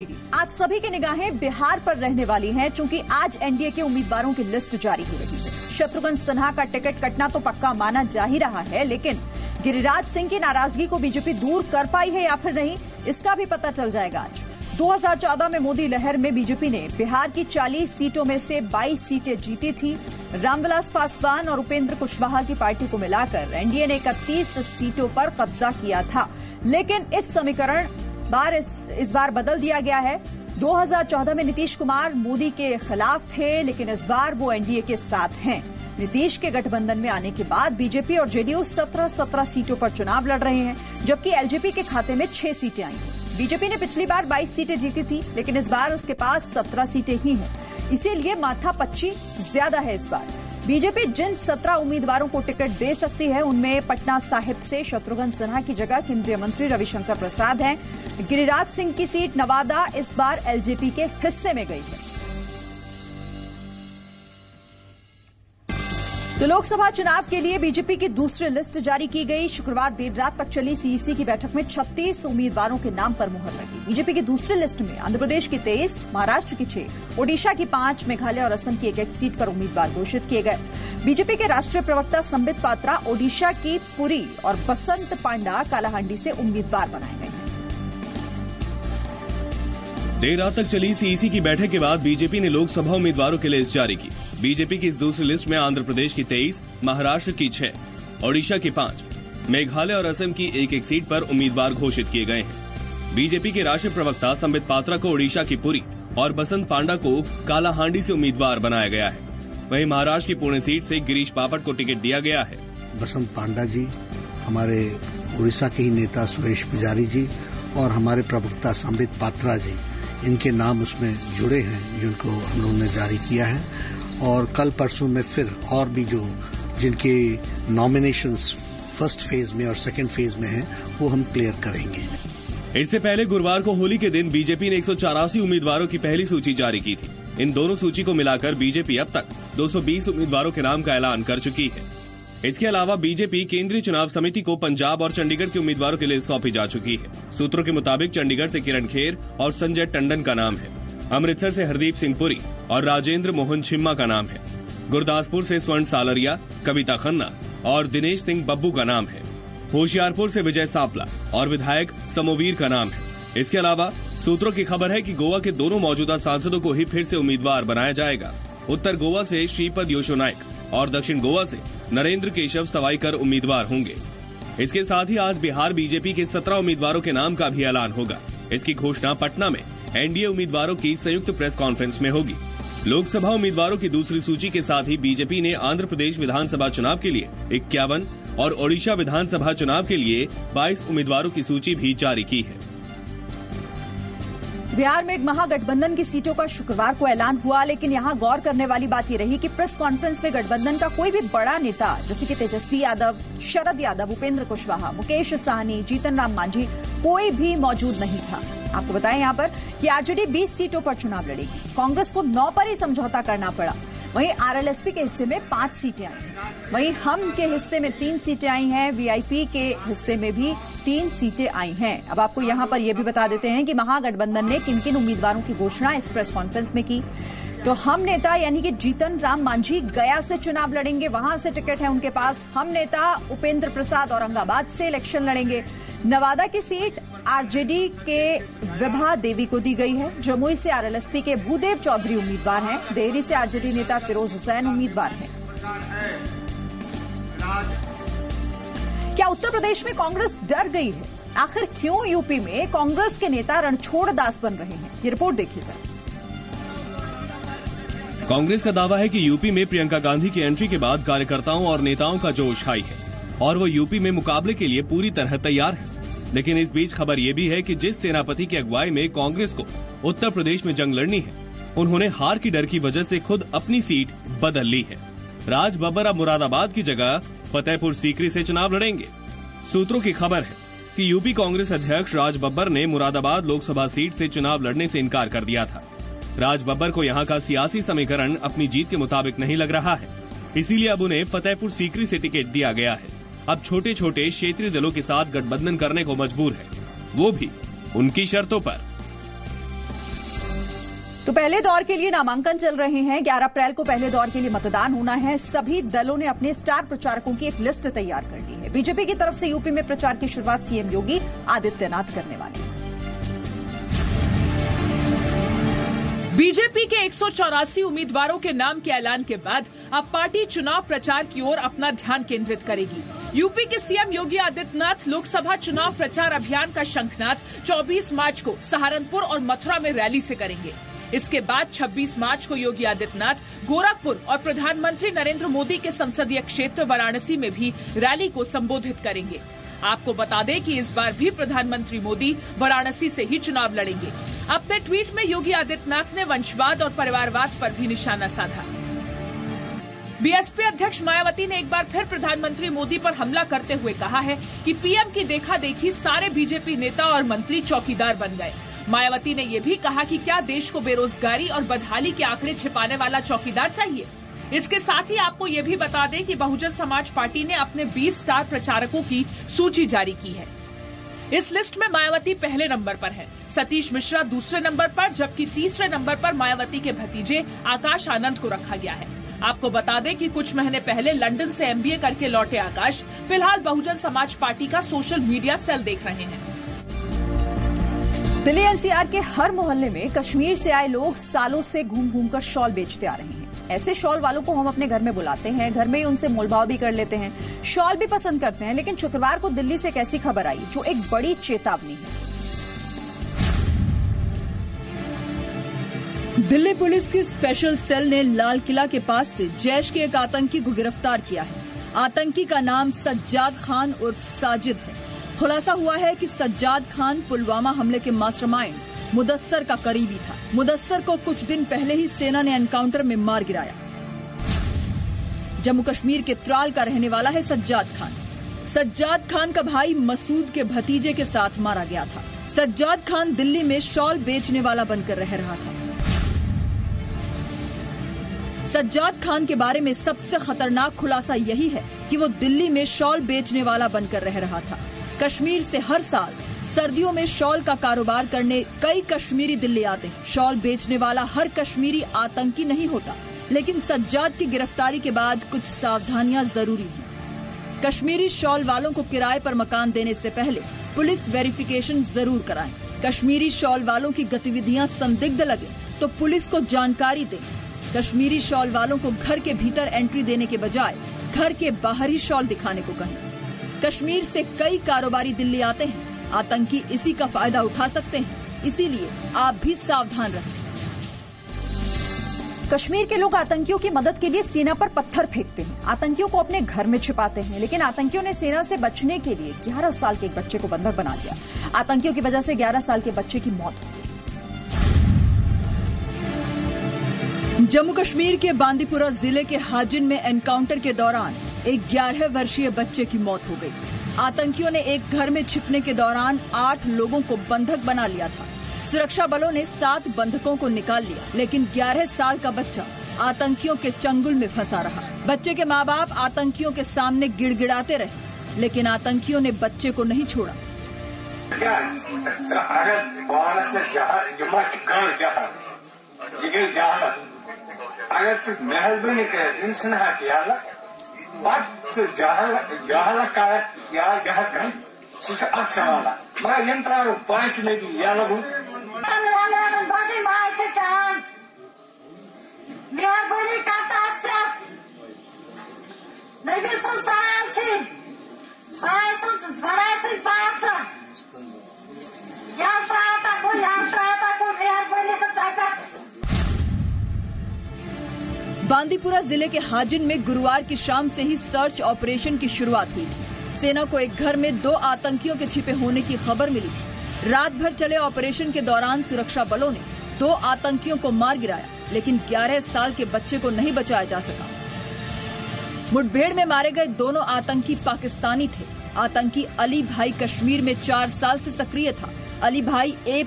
आज सभी की निगाहें बिहार पर रहने वाली हैं, क्योंकि आज एनडीए के उम्मीदवारों की लिस्ट जारी हो रही है। शत्रुघ्न सिन्हा का टिकट कटना तो पक्का माना जा ही रहा है, लेकिन गिरिराज सिंह की नाराजगी को बीजेपी दूर कर पाई है या फिर नहीं, इसका भी पता चल जाएगा आज। 2014 में मोदी लहर में बीजेपी ने बिहार की 40 सीटों में से 22 सीटें जीती थी। रामविलास पासवान और उपेंद्र कुशवाहा की पार्टी को मिलाकर एनडीए ने 31 सीटों पर कब्जा किया था, लेकिन इस समीकरण इस बार बदल दिया गया है। 2014 में नीतीश कुमार मोदी के खिलाफ थे, लेकिन इस बार वो एनडीए के साथ हैं। नीतीश के गठबंधन में आने के बाद बीजेपी और जेडीयू 17 सीटों पर चुनाव लड़ रहे हैं, जबकि एलजेपी के खाते में 6 सीटें आई हैं। बीजेपी ने पिछली बार 22 सीटें जीती थी, लेकिन इस बार उसके पास 17 सीटें ही हैं, इसीलिए माथापच्ची ज्यादा है इस बार। बीजेपी जिन 17 उम्मीदवारों को टिकट दे सकती है, उनमें पटना साहिब से शत्रुघ्न सिन्हा की जगह केंद्रीय मंत्री रविशंकर प्रसाद हैं। गिरिराज सिंह की सीट नवादा इस बार एलजेपी के हिस्से में गई है। तो लोकसभा चुनाव के लिए बीजेपी की दूसरी लिस्ट जारी की गई। शुक्रवार देर रात तक चली सीईसी की बैठक में 36 उम्मीदवारों के नाम पर मुहर लगी। बीजेपी की दूसरी लिस्ट में आंध्र प्रदेश की 23, महाराष्ट्र की 6, ओडिशा की 5, मेघालय और असम की एक सीट पर उम्मीदवार घोषित किए गए। बीजेपी के राष्ट्रीय प्रवक्ता संबित पात्रा ओडिशा की पुरी और बसंत पांडा कालाहांडी से उम्मीदवार बनाए गए। देर रात तक चली सीईसी की बैठक के बाद बीजेपी ने लोकसभा उम्मीदवारों की लिस्ट जारी की। बीजेपी की इस दूसरी लिस्ट में आंध्र प्रदेश की 23, महाराष्ट्र की 6, ओडिशा की 5, मेघालय और असम की एक सीट पर उम्मीदवार घोषित किए गए हैं। बीजेपी के राष्ट्रीय प्रवक्ता संबित पात्रा को ओडिशा की पुरी और बसंत पांडा को कालाहांडी से उम्मीदवार बनाया गया है। वहीं महाराष्ट्र की पुणे सीट से गिरीश बापट को टिकट दिया गया है। बसंत पांडा जी, हमारे उड़ीसा के ही नेता सुरेश पुजारी जी और हमारे प्रवक्ता संबित पात्रा जी, इनके नाम उसमें जुड़े हैं, जिनको हम लोगों ने जारी किया है। और कल परसों में फिर और भी जो जिनके नॉमिनेशंस फर्स्ट फेज में और सेकंड फेज में हैं, वो हम क्लियर करेंगे। इससे पहले गुरुवार को होली के दिन बीजेपी ने 184 उम्मीदवारों की पहली सूची जारी की थी। इन दोनों सूची को मिलाकर बीजेपी अब तक 220 उम्मीदवारों के नाम का ऐलान कर चुकी है। इसके अलावा बीजेपी केंद्रीय चुनाव समिति को पंजाब और चंडीगढ़ के उम्मीदवारों की लिस्ट सौंपी जा चुकी है। सूत्रों के मुताबिक चंडीगढ़ से किरण खेर और संजय टंडन का नाम है। अमृतसर से हरदीप सिंह पुरी और राजेंद्र मोहन छिम्मा का नाम है। गुरदासपुर से स्वर्ण सालरिया, कविता खन्ना और दिनेश सिंह बब्बू का नाम है। होशियारपुर से विजय सापला और विधायक समोवीर का नाम है। इसके अलावा सूत्रों की खबर है कि गोवा के दोनों मौजूदा सांसदों को ही फिर से उम्मीदवार बनाया जाएगा। उत्तर गोवा से श्रीपद योशो नायक और दक्षिण गोवा से नरेंद्र केशव सवाईकर उम्मीदवार होंगे। इसके साथ ही आज बिहार बीजेपी के 17 उम्मीदवारों के नाम का भी ऐलान होगा। इसकी घोषणा पटना में एनडीए उम्मीदवारों की संयुक्त प्रेस कॉन्फ्रेंस में होगी। लोकसभा उम्मीदवारों की दूसरी सूची के साथ ही बीजेपी ने आंध्र प्रदेश विधानसभा चुनाव के लिए 51 और ओडिशा विधानसभा चुनाव के लिए 22 उम्मीदवारों की सूची भी जारी की है। बिहार में एक महागठबंधन की सीटों का शुक्रवार को ऐलान हुआ, लेकिन यहाँ गौर करने वाली बात ये रही कि प्रेस कॉन्फ्रेंस में गठबंधन का कोई भी बड़ा नेता, जैसे कि तेजस्वी यादव, शरद यादव, उपेंद्र कुशवाहा, मुकेश सहनी, जीतन राम मांझी, कोई भी मौजूद नहीं था। आपको बताएं यहाँ पर कि आरजेडी 20 सीटों पर चुनाव लड़ेगी। कांग्रेस को 9 पर ही समझौता करना पड़ा। वहीं आरएलएसपी के हिस्से में 5 सीटें आई हैं। वहीं हम के हिस्से में 3 सीटें आई हैं। वीआईपी के हिस्से में भी 3 सीटें आई हैं। अब आपको यहाँ पर यह भी बता देते हैं कि महागठबंधन ने किन किन उम्मीदवारों की घोषणा इस प्रेस कॉन्फ्रेंस में की। तो हम नेता यानी कि जीतन राम मांझी गया से चुनाव लड़ेंगे, वहां से टिकट है उनके पास। हम नेता उपेंद्र प्रसाद औरंगाबाद से इलेक्शन लड़ेंगे। नवादा की सीट आरजेडी के विभा देवी को दी गई है। जमुई से आरएलएसपी के भूदेव चौधरी उम्मीदवार हैं। देहरी से आरजेडी नेता फिरोज हुसैन उम्मीदवार हैं। क्या उत्तर प्रदेश में कांग्रेस डर गई है? आखिर क्यों यूपी में कांग्रेस के नेता रणछोड़ दास बन रहे हैं? ये रिपोर्ट देखिए सर। कांग्रेस का दावा है कि यूपी में प्रियंका गांधी की एंट्री के बाद कार्यकर्ताओं और नेताओं का जोश हाई है और वो यूपी में मुकाबले के लिए पूरी तरह तैयार है। लेकिन इस बीच खबर ये भी है कि जिस सेनापति की अगुवाई में कांग्रेस को उत्तर प्रदेश में जंग लड़नी है, उन्होंने हार की डर की वजह से खुद अपनी सीट बदल ली है। राज बब्बर अब मुरादाबाद की जगह फतेहपुर सीकरी से चुनाव लड़ेंगे। सूत्रों की खबर है कि यूपी कांग्रेस अध्यक्ष राज बब्बर ने मुरादाबाद लोकसभा सीट से चुनाव लड़ने से इनकार कर दिया था। राज बब्बर को यहाँ का सियासी समीकरण अपनी जीत के मुताबिक नहीं लग रहा है, इसीलिए अब उन्हें फतेहपुर सीकरी से टिकट दिया गया है। अब छोटे छोटे क्षेत्रीय दलों के साथ गठबंधन करने को मजबूर है, वो भी उनकी शर्तों पर। तो पहले दौर के लिए नामांकन चल रहे हैं। 11 अप्रैल को पहले दौर के लिए मतदान होना है। सभी दलों ने अपने स्टार प्रचारकों की एक लिस्ट तैयार कर ली है। बीजेपी की तरफ से यूपी में प्रचार की शुरुआत सीएम योगी आदित्यनाथ करने वाले हैं। बीजेपी के 184 उम्मीदवारों के नाम के ऐलान के बाद अब पार्टी चुनाव प्रचार की ओर अपना ध्यान केंद्रित करेगी। यूपी के सीएम योगी आदित्यनाथ लोकसभा चुनाव प्रचार अभियान का शंखनाद 24 मार्च को सहारनपुर और मथुरा में रैली से करेंगे। इसके बाद 26 मार्च को योगी आदित्यनाथ गोरखपुर और प्रधानमंत्री नरेंद्र मोदी के संसदीय क्षेत्र वाराणसी में भी रैली को संबोधित करेंगे। आपको बता दें कि इस बार भी प्रधानमंत्री मोदी वाराणसी से ही चुनाव लड़ेंगे। अपने ट्वीट में योगी आदित्यनाथ ने वंशवाद और परिवारवाद पर भी निशाना साधा। बीएसपी अध्यक्ष मायावती ने एक बार फिर प्रधानमंत्री मोदी पर हमला करते हुए कहा है कि पीएम की देखा देखी सारे बीजेपी नेता और मंत्री चौकीदार बन गए। मायावती ने ये भी कहा कि क्या देश को बेरोजगारी और बदहाली के आंकड़े छिपाने वाला चौकीदार चाहिए। इसके साथ ही आपको ये भी बता दें कि बहुजन समाज पार्टी ने अपने 20 स्टार प्रचारकों की सूची जारी की है। इस लिस्ट में मायावती पहले नंबर पर है, सतीश मिश्रा दूसरे नंबर पर, जबकि तीसरे नंबर पर मायावती के भतीजे आकाश आनंद को रखा गया है। आपको बता दें कि कुछ महीने पहले लंदन से एमबीए करके लौटे आकाश फिलहाल बहुजन समाज पार्टी का सोशल मीडिया सेल देख रहे हैं। दिल्ली एनसीआर के हर मोहल्ले में कश्मीर से आए लोग सालों से घूम घूम कर शॉल बेचते आ रहे हैं। ऐसे शॉल वालों को हम अपने घर में बुलाते हैं, घर में ही उनसे मोलभाव भी कर लेते हैं, शॉल भी पसंद करते हैं। लेकिन शुक्रवार को दिल्ली से एक ऐसी खबर आई जो एक बड़ी चेतावनी है। दिल्ली पुलिस की स्पेशल सेल ने लाल किला के पास से जैश के एक आतंकी को गिरफ्तार किया है। आतंकी का नाम सज्जाद खान उर्फ साजिद है। खुलासा हुआ है कि सज्जाद खान पुलवामा हमले के मास्टरमाइंड मुदस्सर का करीबी था। मुदस्सर को कुछ दिन पहले ही सेना ने एनकाउंटर में मार गिराया। जम्मू कश्मीर के त्राल का रहने वाला है सज्जाद खान। सज्जाद खान का भाई मसूद के भतीजे के साथ मारा गया था। सज्जाद खान दिल्ली में शॉल बेचने वाला बनकर रह रहा था। सज्जाद खान के बारे में सबसे खतरनाक खुलासा यही है कि वो दिल्ली में शॉल बेचने वाला बनकर रह रहा था। कश्मीर से हर साल सर्दियों में शॉल का कारोबार करने कई कश्मीरी दिल्ली आते हैं। शॉल बेचने वाला हर कश्मीरी आतंकी नहीं होता, लेकिन सज्जाद की गिरफ्तारी के बाद कुछ सावधानियां जरूरी हैं। कश्मीरी शॉल वालों को किराए पर मकान देने से पहले पुलिस वेरिफिकेशन जरूर कराएं। कश्मीरी शॉल वालों की गतिविधियां संदिग्ध लगे तो पुलिस को जानकारी दें। कश्मीरी शॉल वालों को घर के भीतर एंट्री देने के बजाय घर के बाहर ही शॉल दिखाने को कहें। कश्मीर से कई कारोबारी दिल्ली आते हैं। आतंकी इसी का फायदा उठा सकते हैं, इसीलिए आप भी सावधान रहें। कश्मीर के लोग आतंकियों की मदद के लिए सेना पर पत्थर फेंकते हैं, आतंकियों को अपने घर में छिपाते हैं। लेकिन आतंकियों ने सेना से बचने के लिए 11 साल के एक बच्चे को बंधक बना दिया। आतंकियों की वजह से 11 साल के बच्चे की मौत हो गई। जम्मू कश्मीर के बांदीपुरा जिले के हाजिन में एनकाउंटर के दौरान एक 11 वर्षीय बच्चे की मौत हो गई। आतंकियों ने एक घर में छिपने के दौरान 8 लोगों को बंधक बना लिया था। सुरक्षा बलों ने 7 बंधकों को निकाल लिया, लेकिन 11 साल का बच्चा आतंकियों के चंगुल में फंसा रहा। बच्चे के माँ बाप आतंकियों के सामने गिड़गिड़ाते रहे, लेकिन आतंकियों ने बच्चे को नहीं छोड़ा। बांदीपुरा जिले के हाजिन में गुरुवार की शाम से ही सर्च ऑपरेशन की शुरुआत हुई थी। सेना को एक घर में 2 आतंकियों के छिपे होने की खबर मिली थी। रात भर चले ऑपरेशन के दौरान सुरक्षा बलों ने 2 आतंकियों को मार गिराया, लेकिन 11 साल के बच्चे को नहीं बचाया जा सका। मुठभेड़ में मारे गए दोनों आतंकी पाकिस्तानी थे। आतंकी अली भाई कश्मीर में 4 साल से सक्रिय था। अली भाई A++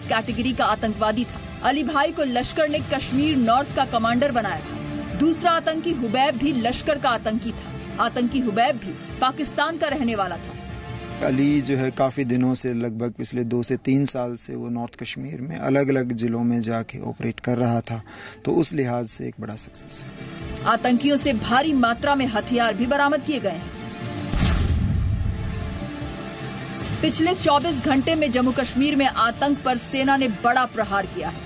कैटेगरी का आतंकवादी था। अली भाई को लश्कर ने कश्मीर नॉर्थ का कमांडर बनाया था। दूसरा आतंकी हुबैब भी लश्कर का आतंकी था। आतंकी हुबैब भी पाकिस्तान का रहने वाला था। अली जो है काफ़ी दिनों से, लगभग पिछले 2 से 3 साल से वो नॉर्थ कश्मीर में अलग अलग जिलों में जाके ऑपरेट कर रहा था, तो उस लिहाज से एक बड़ा सक्सेस है। आतंकियों से भारी मात्रा में हथियार भी बरामद किए गए हैं। पिछले 24 घंटे में जम्मू कश्मीर में आतंक पर सेना ने बड़ा प्रहार किया है।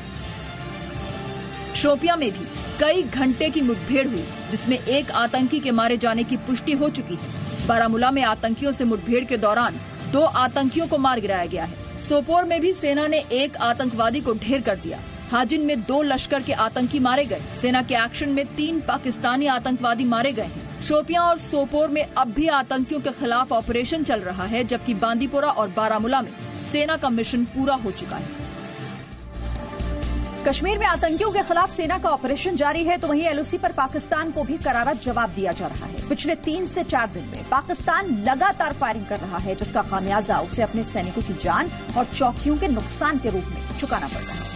शोपियां में भी कई घंटे की मुठभेड़ हुई, जिसमें एक आतंकी के मारे जाने की पुष्टि हो चुकी है। बारामूला में आतंकियों से मुठभेड़ के दौरान 2 आतंकियों को मार गिराया गया है। सोपोर में भी सेना ने एक आतंकवादी को ढेर कर दिया। हाजिन में 2 लश्कर के आतंकी मारे गए। सेना के एक्शन में 3 पाकिस्तानी आतंकवादी मारे गए हैं। शोपियां और सोपोर में अब भी आतंकियों के खिलाफ ऑपरेशन चल रहा है, जबकि बांदीपोरा और बारामूला में सेना का मिशन पूरा हो चुका है। कश्मीर में आतंकियों के खिलाफ सेना का ऑपरेशन जारी है, तो वहीं एलओसी पर पाकिस्तान को भी करारा जवाब दिया जा रहा है। पिछले 3 से 4 दिन में पाकिस्तान लगातार फायरिंग कर रहा है, जिसका खामियाजा उसे अपने सैनिकों की जान और चौकियों के नुकसान के रूप में चुकाना पड़ रहा है।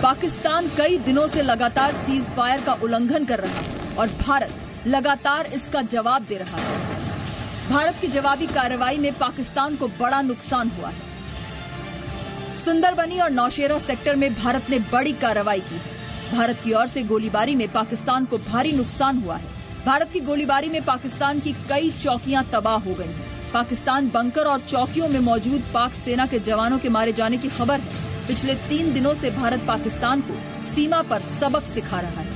पाकिस्तान कई दिनों से लगातार सीज फायर का उल्लंघन कर रहा है और भारत लगातार इसका जवाब दे रहा है। भारत की जवाबी कार्रवाई में पाकिस्तान को बड़ा नुकसान हुआ है। सुंदरबनी और नौशेरा सेक्टर में भारत ने बड़ी कार्रवाई की है। भारत की ओर से गोलीबारी में पाकिस्तान को भारी नुकसान हुआ है। भारत की गोलीबारी में पाकिस्तान की कई चौकियां तबाह हो गई हैं। पाकिस्तान बंकर और चौकियों में मौजूद पाक सेना के जवानों के मारे जाने की खबर है। पिछले 3 दिनों से भारत पाकिस्तान को सीमा पर सबक सिखा रहा है।